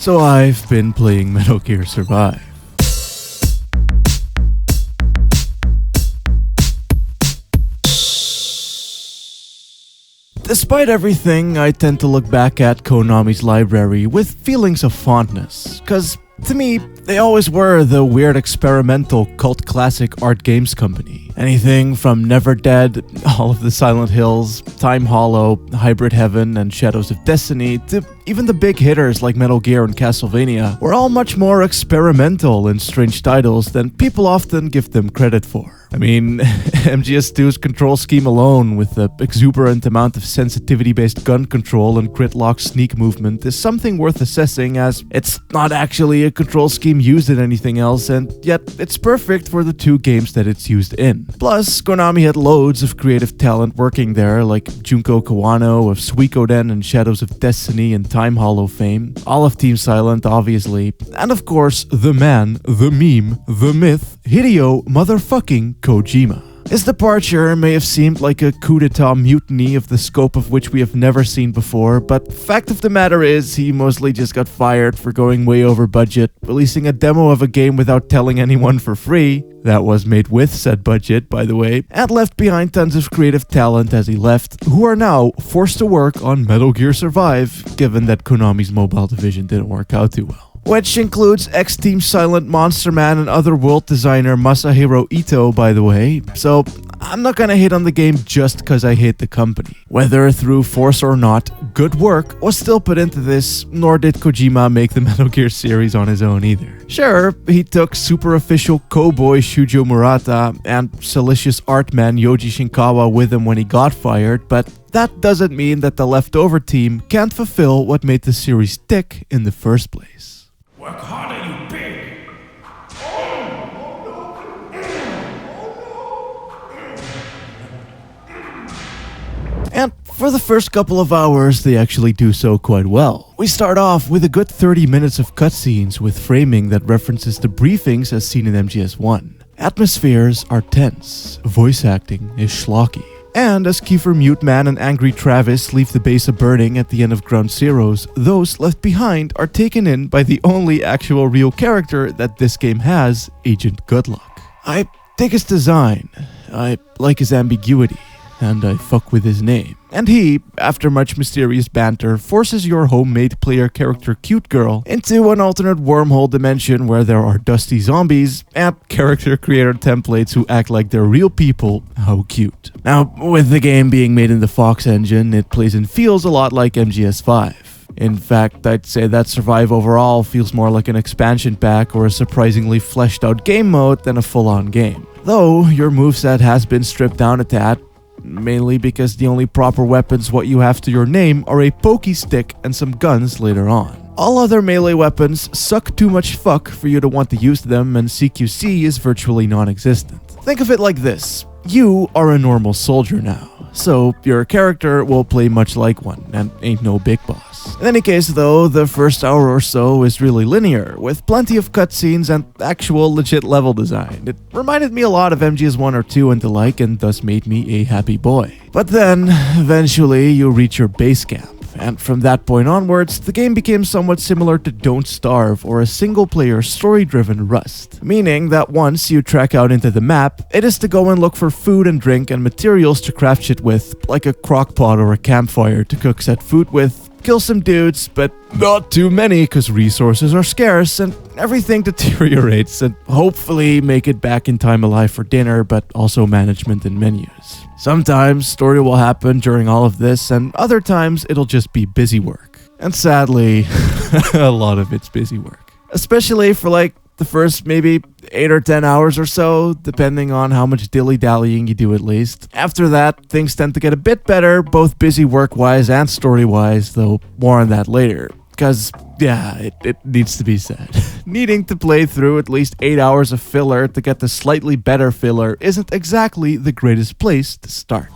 So I've been playing Metal Gear Survive. Despite everything, I tend to look back at Konami's library with feelings of fondness, cause to me, they always were the weird experimental cult classic art games company. Anything from Never Dead, all of the Silent Hills, Time Hollow, Hybrid Heaven, and Shadows of Destiny, to even the big hitters like Metal Gear and Castlevania, were all much more experimental and strange titles than people often give them credit for. I mean, MGS2's control scheme alone, with the exuberant amount of sensitivity-based gun control and crit-lock sneak movement, is something worth assessing, as it's not actually a control scheme used in anything else, and yet it's perfect for the two games that it's used in. Plus, Konami had loads of creative talent working there, like Junko Kawano of Suikoden and Shadows of Destiny and Time Hollow fame, all of Team Silent obviously, and of course, the man, the meme, the myth, Hideo motherfucking Kojima. His departure may have seemed like a coup d'etat mutiny of the scope of which we have never seen before, but fact of the matter is, he mostly just got fired for going way over budget, releasing a demo of a game without telling anyone for free, that was made with said budget, by the way, and left behind tons of creative talent as he left, who are now forced to work on Metal Gear Survive, given that Konami's mobile division didn't work out too well. Which includes ex-Team Silent Monster Man and Otherworld designer Masahiro Ito, by the way, so I'm not gonna hate on the game just cause I hate the company. Whether through force or not, good work was still put into this, nor did Kojima make the Metal Gear series on his own either. Sure, he took super official cowboy Shujo Murata and salacious art man Yoji Shinkawa with him when he got fired, but that doesn't mean that the leftover team can't fulfill what made the series tick in the first place. Work harder, you pig! And for the first couple of hours, they actually do so quite well. We start off with a good 30 minutes of cutscenes with framing that references the briefings as seen in MGS1. Atmospheres are tense, voice acting is schlocky. And as Kiefer Mute Man and Angry Travis leave the base a burning at the end of Ground Zeroes, those left behind are taken in by the only actual real character that this game has, Agent Goodluck. I dig his design, I like his ambiguity, and I fuck with his name. And he, after much mysterious banter, forces your homemade player character Cute Girl into an alternate wormhole dimension where there are dusty zombies and character creator templates who act like they're real people. How cute. Now, with the game being made in the Fox engine, it plays and feels a lot like MGS5. In fact, I'd say that Survive overall feels more like an expansion pack or a surprisingly fleshed out game mode than a full-on game. Though, your moveset has been stripped down a tad, mainly because the only proper weapons what you have to your name are a pokey stick and some guns later on. All other melee weapons suck too much fuck for you to want to use them, and CQC is virtually non-existent. Think of it like this. You are a normal soldier now, so your character will play much like one, and ain't no big boss. In any case though, the first hour or so is really linear, with plenty of cutscenes and actual legit level design. It reminded me a lot of MGS1 or 2 and the like, and thus made me a happy boy. But then, eventually, you reach your base camp. And from that point onwards, the game became somewhat similar to Don't Starve or a single-player story-driven Rust, meaning that once you trek out into the map, it is to go and look for food and drink and materials to craft shit with, like a crockpot or a campfire to cook said food with, kill some dudes, but not too many because resources are scarce and everything deteriorates, and hopefully make it back in time alive for dinner, but also management and menus. Sometimes story will happen during all of this, and other times it'll just be busy work. And sadly, a lot of it's busy work. Especially for like the first maybe 8 or 10 hours or so, depending on how much dilly-dallying you do at least. After that, things tend to get a bit better, both busy work-wise and story-wise, though more on that later. Because, yeah, it needs to be said. Needing to play through at least 8 hours of filler to get the slightly better filler isn't exactly the greatest place to start.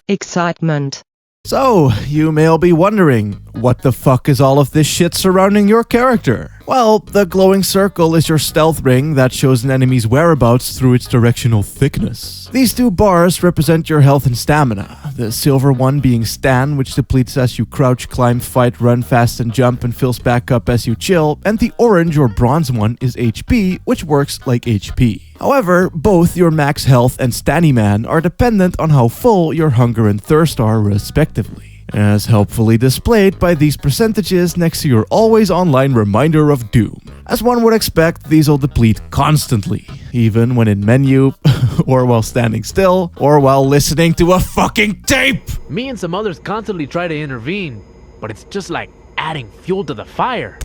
Excitement. So, you may all be wondering, what the fuck is all of this shit surrounding your character? Well, the glowing circle is your stealth ring that shows an enemy's whereabouts through its directional thickness. These two bars represent your health and stamina, the silver one being Stan, which depletes as you crouch, climb, fight, run fast and jump and fills back up as you chill, and the orange or bronze one is HP, which works like HP. However, both your max health and Stanny-Man are dependent on how full your hunger and thirst are respectively, as helpfully displayed by these percentages next to your always online reminder of doom. As one would expect, these will deplete constantly, even when in menu, or while standing still, or while listening to a fucking tape! Me and some others constantly try to intervene, but it's just like adding fuel to the fire.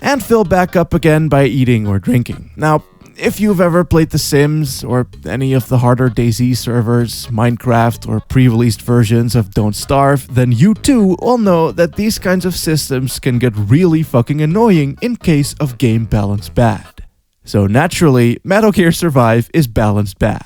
And fill back up again by eating or drinking. Now, if you've ever played The Sims, or any of the harder DayZ servers, Minecraft, or pre-released versions of Don't Starve, then you too will know that these kinds of systems can get really fucking annoying in case of game balance bad. So naturally, Metal Gear Survive is balanced bad.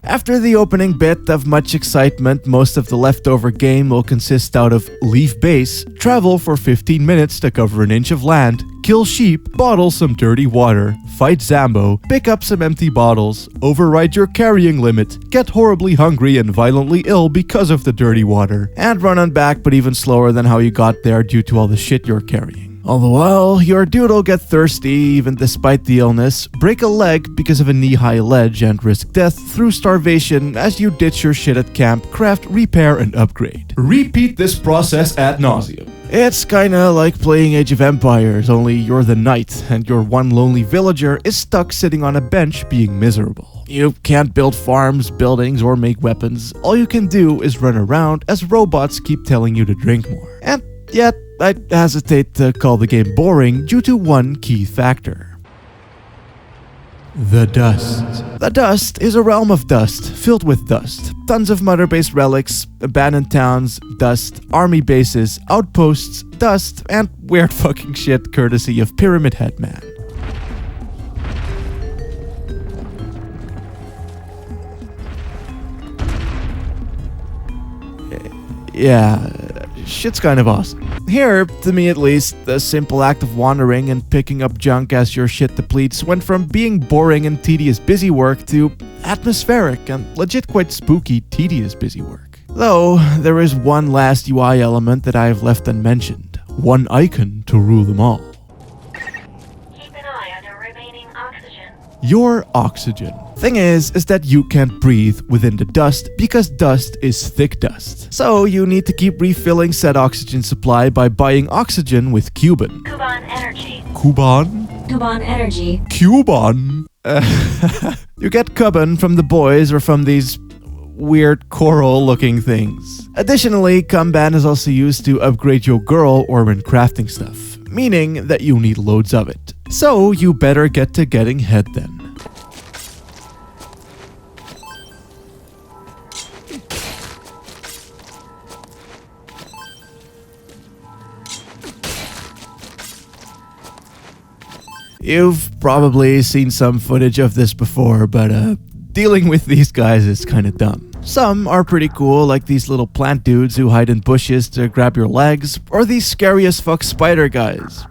After the opening bit of much excitement, most of the leftover game will consist out of leave base, travel for 15 minutes to cover an inch of land, kill sheep, bottle some dirty water, fight Zambo, pick up some empty bottles, override your carrying limit, get horribly hungry and violently ill because of the dirty water, and run on back but even slower than how you got there due to all the shit you're carrying. All the while, your dude'll get thirsty even despite the illness, break a leg because of a knee-high ledge, and risk death through starvation as you ditch your shit at camp, craft, repair, and upgrade. Repeat this process ad nauseum. It's kinda like playing Age of Empires, only you're the knight, and your one lonely villager is stuck sitting on a bench being miserable. You can't build farms, buildings, or make weapons. All you can do is run around as robots keep telling you to drink more. And yet, I hesitate to call the game boring due to one key factor. The dust. The dust is a realm of dust, filled with dust. Tons of mother-based relics, abandoned towns, dust, army bases, outposts, dust, and weird fucking shit courtesy of Pyramid Head Man. Yeah, shit's kind of awesome. Here, to me at least, the simple act of wandering and picking up junk as your shit depletes went from being boring and tedious busy work to atmospheric and legit quite spooky tedious busy work. Though, there is one last UI element that I have left unmentioned. One icon to rule them all. Keep an eye on your remaining oxygen. Your oxygen. Thing is that you can't breathe within the dust because dust is thick dust. So you need to keep refilling said oxygen supply by buying oxygen with Cuban. Kuban energy. Kuban? Kuban energy. Cuban? You get Cuban from the boys or from these weird coral looking things. Additionally, Kumban is also used to upgrade your girl or when crafting stuff, meaning that you need loads of it. So you better get to getting head then. You've probably seen some footage of this before, but dealing with these guys is kinda dumb. Some are pretty cool, like these little plant dudes who hide in bushes to grab your legs, or these scary as fuck spider guys.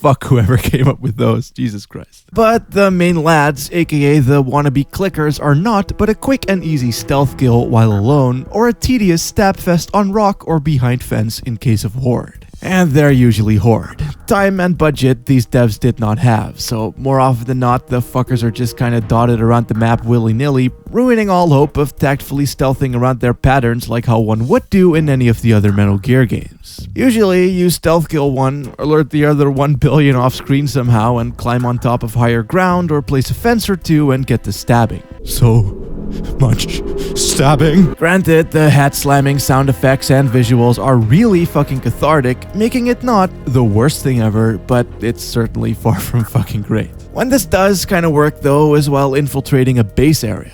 Fuck whoever came up with those, Jesus Christ. But the main lads, aka the wannabe clickers, are not but a quick and easy stealth kill while alone, or a tedious stab fest on rock or behind fence in case of horde. And they're usually horde. Time and budget these devs did not have, so more often than not the fuckers are just kinda dotted around the map willy-nilly, ruining all hope of tactfully stealthing around their patterns like how one would do in any of the other Metal Gear games. Usually you stealth kill one, alert the other 1 billion off screen somehow and climb on top of higher ground or place a fence or two and get to stabbing. So much stabbing. Granted, the hat slamming sound effects and visuals are really fucking cathartic, making it not the worst thing ever, but it's certainly far from fucking great. When this does kind of work though is while infiltrating a base area.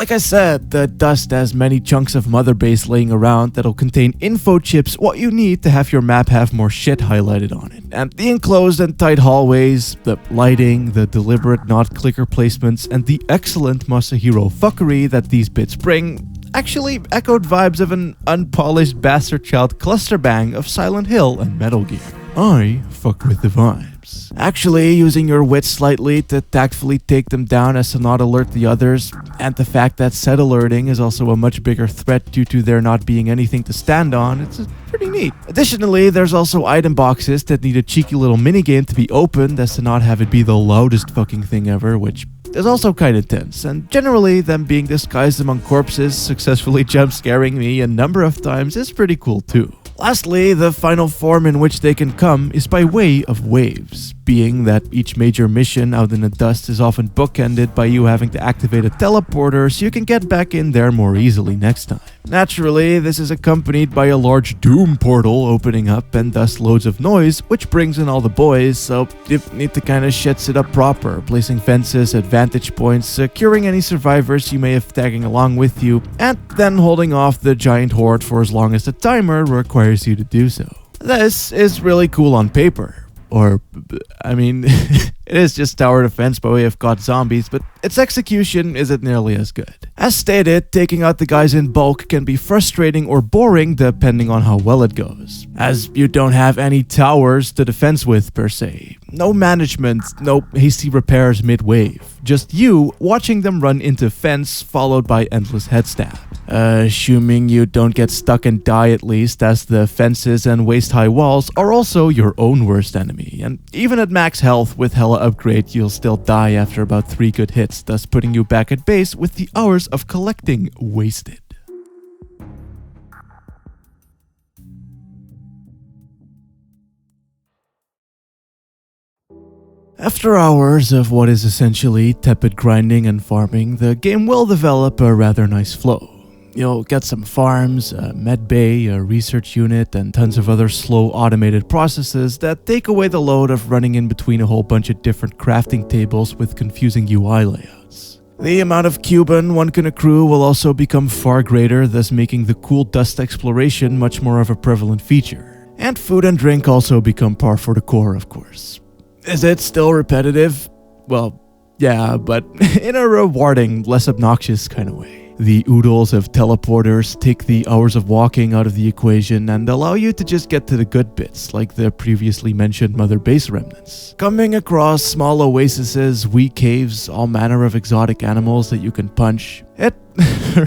Like I said, the dust has many chunks of mother base laying around that'll contain info chips, what you need to have your map have more shit highlighted on it. And the enclosed and tight hallways, the lighting, the deliberate not clicker placements, and the excellent Masahiro fuckery that these bits bring actually echoed vibes of an unpolished bastard child cluster bang of Silent Hill and Metal Gear. I fuck with the vibes. Actually, using your wits slightly to tactfully take them down as to not alert the others, and the fact that set alerting is also a much bigger threat due to there not being anything to stand on, it's pretty neat. Additionally, there's also item boxes that need a cheeky little minigame to be opened as to not have it be the loudest fucking thing ever, which is also kinda tense, and generally them being disguised among corpses successfully jump scaring me a number of times is pretty cool too. Lastly, the final form in which they can come is by way of waves, being that each major mission out in the dust is often bookended by you having to activate a teleporter so you can get back in there more easily next time. Naturally, this is accompanied by a large doom portal opening up and thus loads of noise, which brings in all the boys, so you need to kinda shit it up proper, placing fences at vantage points, securing any survivors you may have tagging along with you, and then holding off the giant horde for as long as the timer requires you to do so. This is really cool on paper. Or, I mean, it is just tower defense by way of god zombies, but its execution isn't nearly as good. As stated, taking out the guys in bulk can be frustrating or boring depending on how well it goes, as you don't have any towers to defense with per se. No management, no hasty repairs mid-wave. Just you watching them run into fence followed by endless headstab. Assuming you don't get stuck and die at least, as the fences and waist-high walls are also your own worst enemy, and even at max health with hella upgrade you'll still die after about 3 good hits, thus putting you back at base with the hours of collecting wasted. After hours of what is essentially tepid grinding and farming, the game will develop a rather nice flow. You'll get some farms, a med bay, a research unit, and tons of other slow automated processes that take away the load of running in between a whole bunch of different crafting tables with confusing UI layouts. The amount of Cuban one can accrue will also become far greater, thus making the cool dust exploration much more of a prevalent feature. And food and drink also become par for the core, of course. Is it still repetitive? Well, yeah, but in a rewarding, less obnoxious kind of way. The oodles of teleporters take the hours of walking out of the equation and allow you to just get to the good bits, like the previously mentioned mother base remnants. Coming across small oases, weak caves, all manner of exotic animals that you can punch, it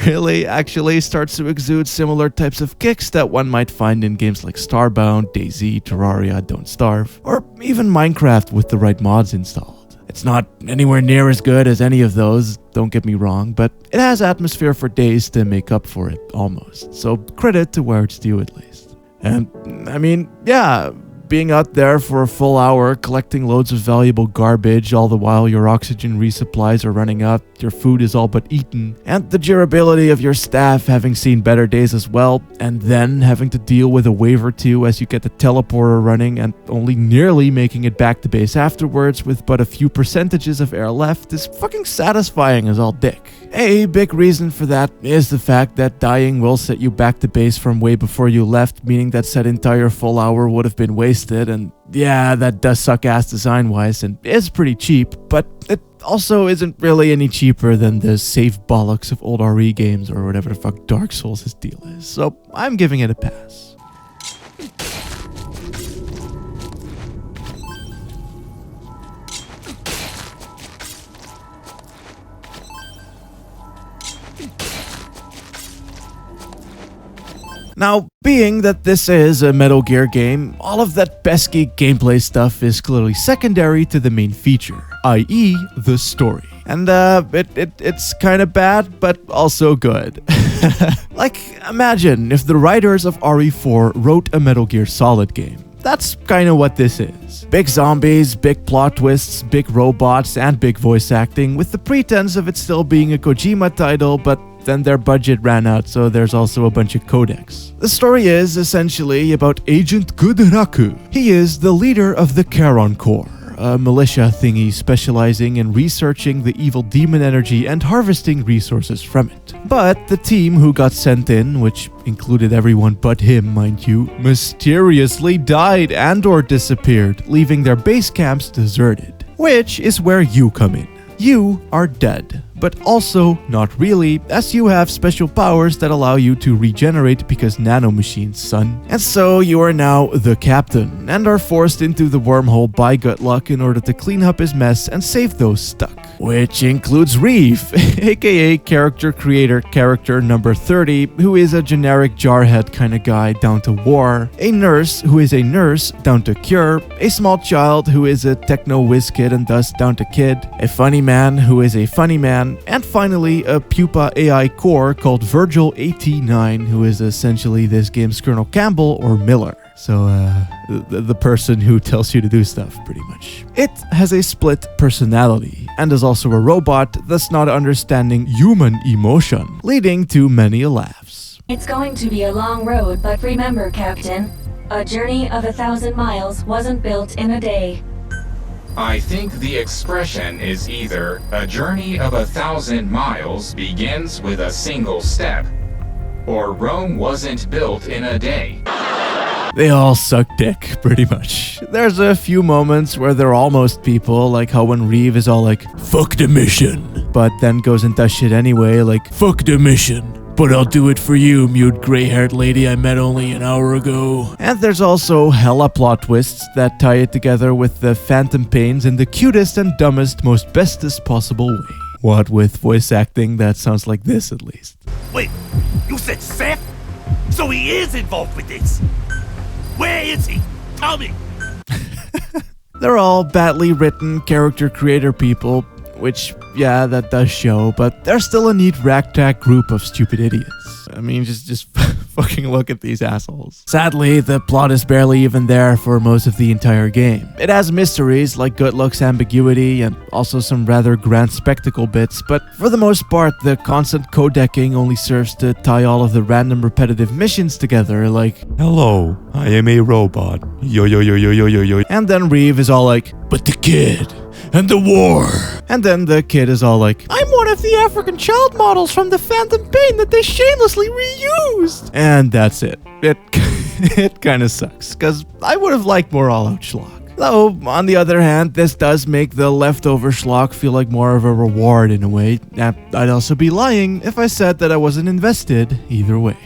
really actually starts to exude similar types of kicks that one might find in games like Starbound, DayZ, Terraria, Don't Starve, or even Minecraft with the right mods installed. It's not anywhere near as good as any of those, don't get me wrong, but it has atmosphere for days to make up for it, almost. So credit to where it's due at least. And, I mean, yeah, being out there for a full hour, collecting loads of valuable garbage, all the while your oxygen resupplies are running out, your food is all but eaten, and the durability of your staff having seen better days as well, and then having to deal with a wave or two as you get the teleporter running and only nearly making it back to base afterwards with but a few percentages of air left is fucking satisfying as all dick. A big reason for that is the fact that dying will set you back to base from way before you left, meaning that said entire full hour would have been wasted, and yeah, that does suck ass design-wise and is pretty cheap, but it also isn't really any cheaper than the safe bollocks of old RE games or whatever the fuck Dark Souls' deal is, so I'm giving it a pass. Now, being that this is a Metal Gear game, all of that pesky gameplay stuff is clearly secondary to the main feature, i.e. the story. And it's kinda bad, but also good. Like, imagine if the writers of RE4 wrote a Metal Gear Solid game. That's kinda what this is. Big zombies, big plot twists, big robots, and big voice acting, with the pretense of it still being a Kojima title, but then their budget ran out, so there's also a bunch of codecs. The story is essentially about Agent Goodraku. He is the leader of the Charon Corps, a militia thingy specializing in researching the evil demon energy and harvesting resources from it. But the team who got sent in, which included everyone but him, mind you, mysteriously died and or disappeared, leaving their base camps deserted. Which is where you come in. You are dead, but also not really, as you have special powers that allow you to regenerate because nanomachines, son. And so you are now the captain, and are forced into the wormhole by Gutluck in order to clean up his mess and save those stuck. Which includes Reeve, aka character creator character number 30, who is a generic jarhead kinda guy down to war, a nurse who is a nurse down to cure, a small child who is a techno whiz kid and thus down to kid, a funny man who is a funny man, and finally a pupa AI core called Virgil89, who is essentially this game's Colonel Campbell or Miller. So, the person who tells you to do stuff, pretty much. It has a split personality, and is also a robot, thus not understanding human emotion, leading to many laughs. It's going to be a long road, but remember, Captain, a journey of 1,000 miles wasn't built in a day. I think the expression is either a journey of 1,000 miles begins with a single step, or Rome wasn't built in a day. They all suck dick, pretty much. There's a few moments where they're almost people, like how when Reeve is all like, "Fuck the mission," but then goes and does shit anyway, like, "Fuck the mission, but I'll do it for you, mute gray-haired lady I met only an hour ago." And there's also hella plot twists that tie it together with the phantom pains in the cutest and dumbest, most bestest possible way. What with voice acting that sounds like this, at least. Wait, you said Seth? So he is involved with this? Where is he? Tell me! They're all badly written character creator people, which, yeah, that does show, but they're still a neat ragtag group of stupid idiots. I mean, just fucking look at these assholes. Sadly, the plot is barely even there for most of the entire game. It has mysteries like Gutluck's ambiguity and also some rather grand spectacle bits, but for the most part, the constant codecking only serves to tie all of the random repetitive missions together, like, "Hello, I am a robot. Yo yo yo yo yo yo yo." And then Reeve is all like, "But the kid and the war." And then the kid is all like, "I'm one of the African child models from the Phantom Pain that they shamelessly reused." And that's it. It kinda sucks, cause I would've liked more all-out schlock. Though, on the other hand, this does make the leftover schlock feel like more of a reward in a way. I'd also be lying if I said that I wasn't invested either way.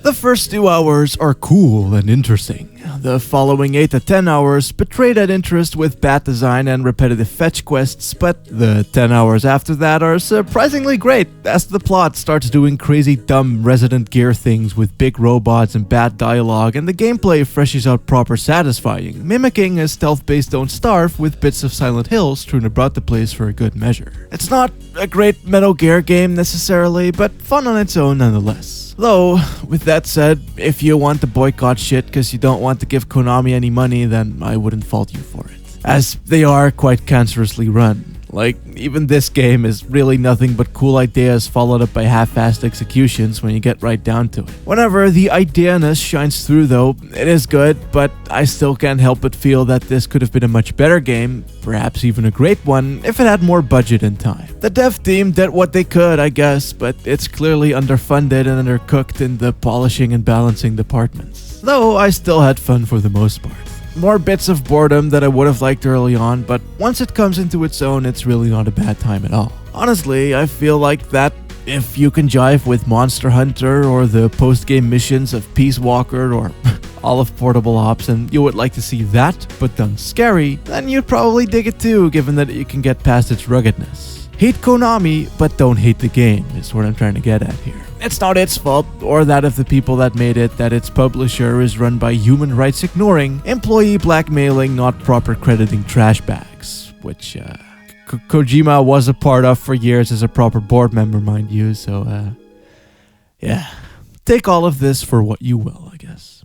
The first 2 hours are cool and interesting. The following 8 to 10 hours betray that interest with bad design and repetitive fetch quests, but the 10 hours after that are surprisingly great as the plot starts doing crazy dumb Resident Gear things with big robots and bad dialogue, and the gameplay freshes out proper satisfying, mimicking a stealth-based Don't Starve with bits of Silent Hill strewn about the place for a good measure. It's not a great Metal Gear game necessarily, but fun on its own nonetheless. Though, with that said, if you want to boycott shit because you don't want to give Konami any money, then I wouldn't fault you for it. As they are quite cancerously run. Like, even this game is really nothing but cool ideas followed up by half-assed executions when you get right down to it. Whenever the idea-ness shines through though, it is good, but I still can't help but feel that this could have been a much better game, perhaps even a great one, if it had more budget and time. The dev team did what they could, I guess, but it's clearly underfunded and undercooked in the polishing and balancing departments. Though I still had fun for the most part. More bits of boredom that I would have liked early on, but once it comes into its own, it's really not a bad time at all. Honestly, I feel like that if you can jive with Monster Hunter or the post-game missions of Peace Walker or all of Portable Ops and you would like to see that, but done scary, then you'd probably dig it too, given that you can get past its ruggedness. Hate Konami, but don't hate the game, is what I'm trying to get at here. It's not its fault, or that of the people that made it, that its publisher is run by human rights ignoring, employee blackmailing, not proper crediting trash bags, which Kojima was a part of for years as a proper board member, mind you, so yeah. Take all of this for what you will, I guess.